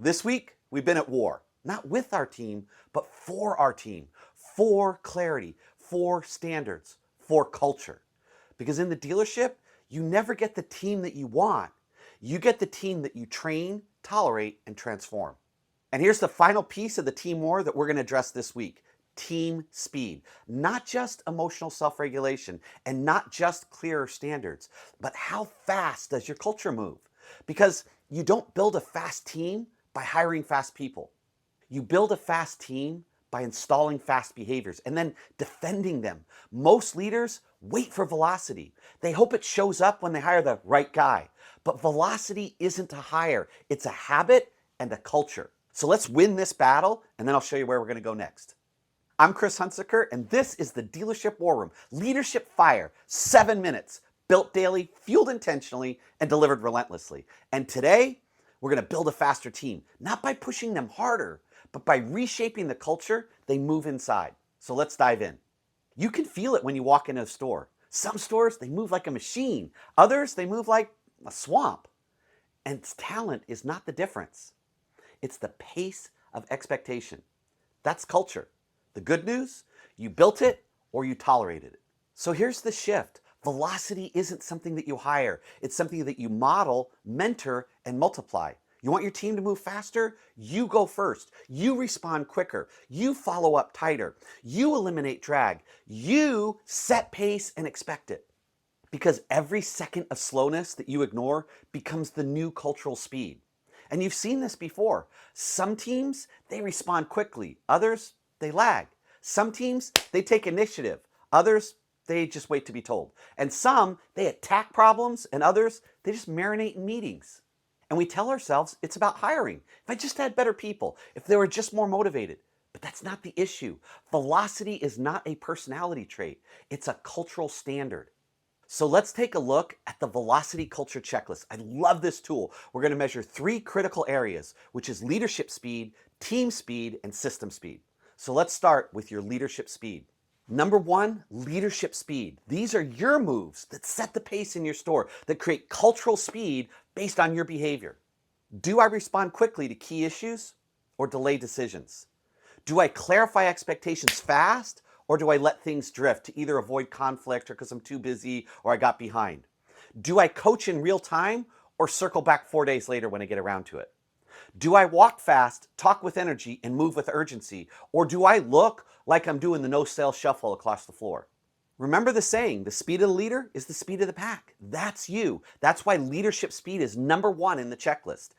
This week, we've been at war, not with our team, but for our team, for clarity, for standards, for culture. Because in the dealership, you never get the team that you want. You get the team that you train, tolerate, and transform. And here's the final piece of the team war that we're going to address this week. Team speed. Not just emotional self-regulation and not just clearer standards, but how fast does your culture move? Because you don't build a fast team by hiring fast people. You build a fast team by installing fast behaviors and then defending them. Most leaders wait for velocity. They hope it shows up when they hire the right guy. But velocity isn't a hire, it's a habit and a culture. So let's win this battle, and then I'll show you where we're going to go next. I'm Chris Hunsaker, and this is the Dealership War Room. Leadership fire, 7 minutes, built daily, fueled intentionally, and delivered relentlessly. And today, we're going to build a faster team, not by pushing them harder, but by reshaping the culture they move inside. So let's dive in. You can feel it when you walk into a store. Some stores, they move like a machine. Others, they move like a swamp. And talent is not the difference. It's the pace of expectation. That's culture. The good news, you built it or you tolerated it. So here's the shift. Velocity isn't something that you hire. It's something that you model, mentor, and multiply. You want your team to move faster? You go first. You respond quicker. You follow up tighter. You eliminate drag. You set pace and expect it. Because every second of slowness that you ignore becomes the new cultural speed. And you've seen this before. Some teams, they respond quickly. Others, they lag. Some teams, they take initiative. Others, they just wait to be told. And some, they attack problems, and others, they just marinate in meetings. And we tell ourselves it's about hiring. If I just had better people, if they were just more motivated. But that's not the issue. Velocity is not a personality trait. It's a cultural standard. So let's take a look at the Velocity Culture Checklist. I love this tool. We're going to measure 3 critical areas, which is leadership speed, team speed, and system speed. So let's start with your leadership speed. Number 1, leadership speed. These are your moves that set the pace in your store, that create cultural speed based on your behavior. Do I respond quickly to key issues or delay decisions? Do I clarify expectations fast or do I let things drift to either avoid conflict or because I'm too busy or I got behind? Do I coach in real time or circle back 4 days later when I get around to it? Do I walk fast, talk with energy, and move with urgency? Or do I look like I'm doing the no-sale shuffle across the floor? Remember the saying, the speed of the leader is the speed of the pack. That's you. That's why leadership speed is number 1 in the checklist.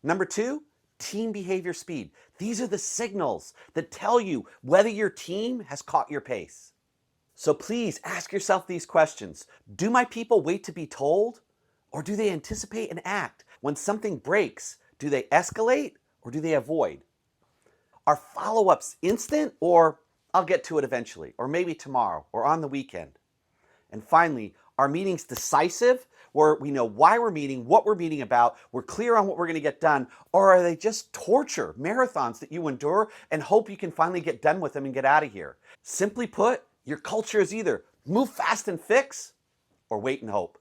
Number 2, team behavior speed. These are the signals that tell you whether your team has caught your pace. So please ask yourself these questions. Do my people wait to be told? Or do they anticipate and act? When something breaks, do they escalate or do they avoid? Are follow-ups instant or I'll get to it eventually, or maybe tomorrow, or on the weekend? And finally, are meetings decisive, where we know why we're meeting, what we're meeting about, we're clear on what we're going to get done, or are they just torture, marathons that you endure and hope you can finally get done with them and get out of here? Simply put, your culture is either move fast and fix, or wait and hope.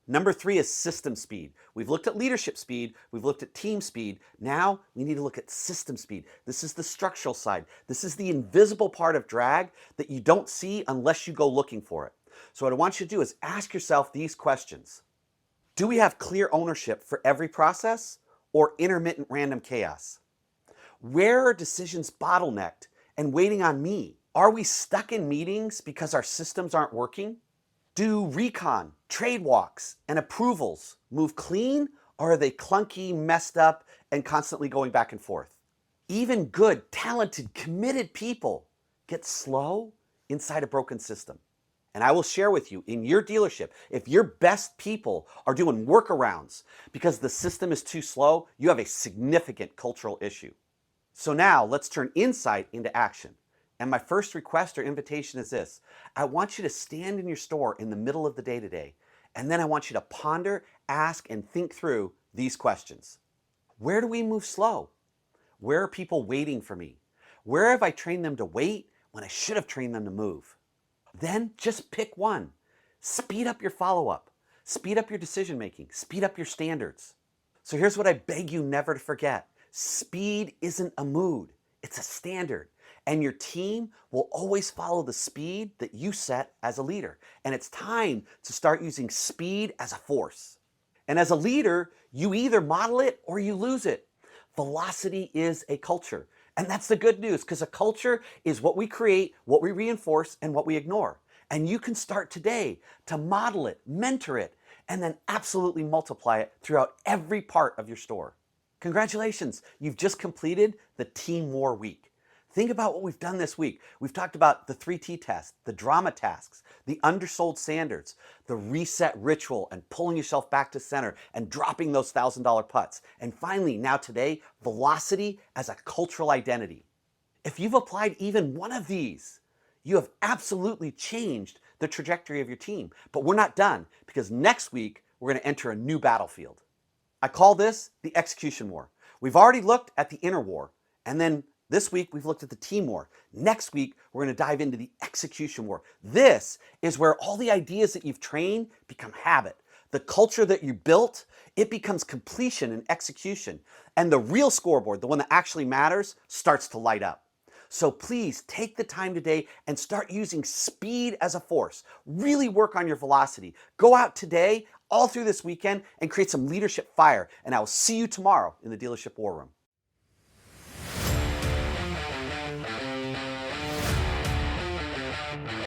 Number 3 is system speed. We've looked at leadership speed, we've looked at team speed. Now we need to look at system speed. This is the structural side. This is the invisible part of drag that you don't see unless you go looking for it. So what I want you to do is ask yourself these questions. Do we have clear ownership for every process or intermittent random chaos? Where are decisions bottlenecked and waiting on me? Are we stuck in meetings because our systems aren't working? Do recon, trade walks, and approvals move clean, or are they clunky, messed up, and constantly going back and forth? Even good, talented, committed people get slow inside a broken system. And I will share with you, in your dealership, if your best people are doing workarounds because the system is too slow, you have a significant cultural issue. So now let's turn insight into action. And my first request or invitation is this. I want you to stand in your store in the middle of the day today, and then I want you to ponder, ask, and think through these questions. Where do we move slow? Where are people waiting for me? Where have I trained them to wait when I should have trained them to move? Then just pick one. Speed up your follow-up. Speed up your decision-making. Speed up your standards. So here's what I beg you never to forget. Speed isn't a mood, it's a standard. And your team will always follow the speed that you set as a leader. And it's time to start using speed as a force. And as a leader, you either model it or you lose it. Velocity is a culture. And that's the good news, because a culture is what we create, what we reinforce, and what we ignore. And you can start today to model it, mentor it, and then absolutely multiply it throughout every part of your store. Congratulations, you've just completed the Team War Week. Think about what we've done this week. We've talked about the 3T test, the drama tasks, the undersold standards, the reset ritual and pulling yourself back to center and dropping those $1,000 putts. And finally, now today, velocity as a cultural identity. If you've applied even one of these, you have absolutely changed the trajectory of your team. But we're not done, because next week, we're going to enter a new battlefield. I call this the execution war. We've already looked at the inner war, and then this week we've looked at the team war. Next week, we're going to dive into the execution war. This is where all the ideas that you've trained become habit. The culture that you built, it becomes completion and execution. And the real scoreboard, the one that actually matters, starts to light up. So please take the time today and start using speed as a force. Really work on your velocity. Go out today, all through this weekend, and create some leadership fire. And I will see you tomorrow in the Dealership War Room.